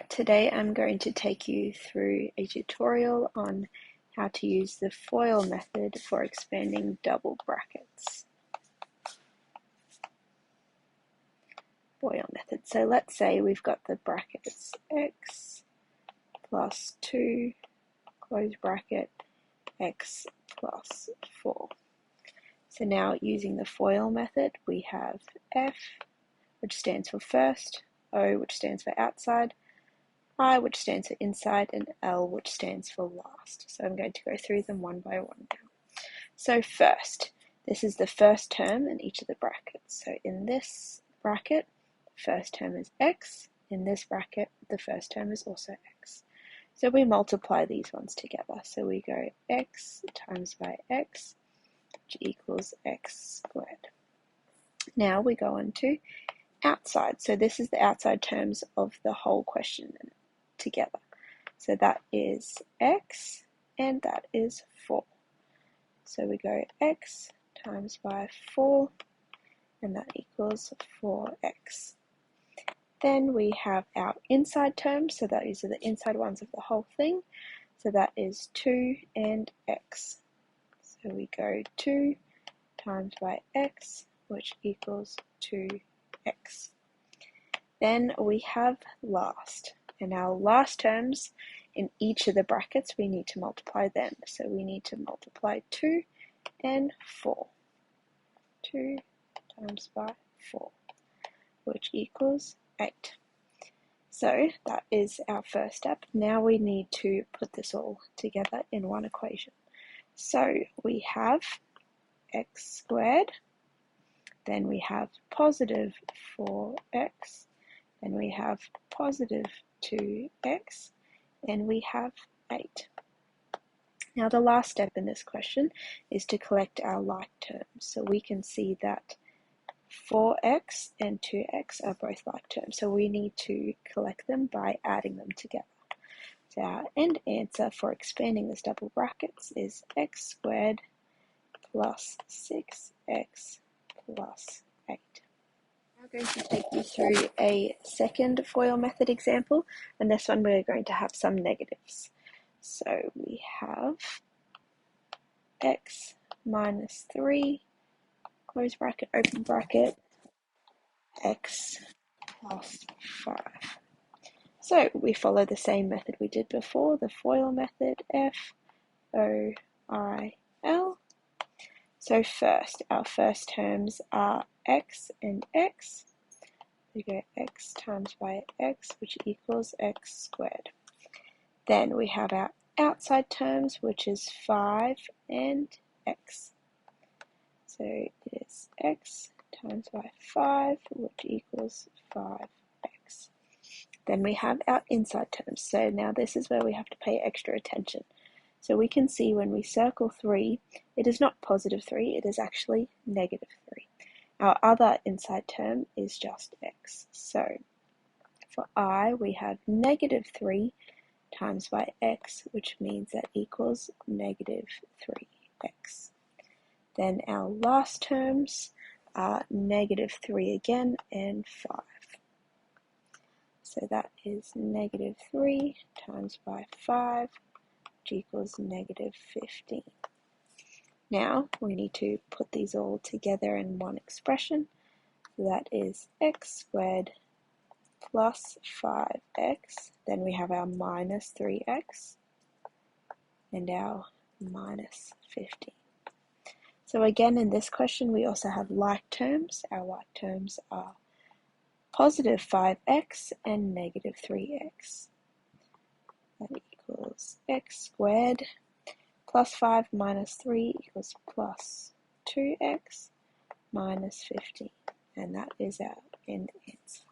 Alright, today I'm going to take you through a tutorial on how to use the FOIL method for expanding double brackets. FOIL method. So let's say we've got the brackets x plus 2, close bracket, x plus 4. So now using the FOIL method, we have F, which stands for first, O, which stands for outside, I, which stands for inside, and L, which stands for last. So I'm going to go through them one by one now. So first, this is the first term in each of the brackets. So in this bracket, the first term is x. In this bracket, the first term is also x. So we multiply these ones together. So we go x times by x, which equals x squared. Now we go on to outside. So this is the outside terms of the whole question together. So that is x and that is 4. So we go x times by 4 and that equals 4x. Then we have our inside terms, so these are the inside ones of the whole thing. So that is 2 and x. So we go 2 times by x, which equals 2x. Then we have last, and our last terms in each of the brackets we need to multiply them. So we need to multiply 2 and 4. 2 times by 4, which equals 8. So that is our first step. Now we need to put this all together in one equation. So we have x squared, then we have positive 4x, then we have positive 2x, and we have 8. Now the last step in this question is to collect our like terms. So we can see that 4x and 2x are both like terms. So we need to collect them by adding them together. So our end answer for expanding this double brackets is x squared plus 6x plus 8. I'm going to take you through a second FOIL method example, and this one we're going to have some negatives. So we have x minus 3, close bracket, open bracket, x plus 5. So we follow the same method we did before, the FOIL method, F, O, I, L. So first, our first terms are x and x. We go x times by x, which equals x squared. Then we have our outside terms, which is 5 and x. So it is x times by 5, which equals 5x. Then we have our inside terms. So now this is where we have to pay extra attention. So we can see when we circle 3, it is not positive 3, it is actually negative 3. Our other inside term is just x. So for I, we have negative 3 times by x, which means that equals negative 3x. Then our last terms are negative 3 again and 5. So that is negative 3 times by 5, which equals negative 15. Now we need to put these all together in one expression. So that is x squared plus 5x. Then we have our minus 3x and our minus 15. So again, in this question, we also have like terms. Our like terms are positive 5x and negative 3x. That equals x squared plus 5 minus 3 equals plus 2x minus 15. And that is our end answer.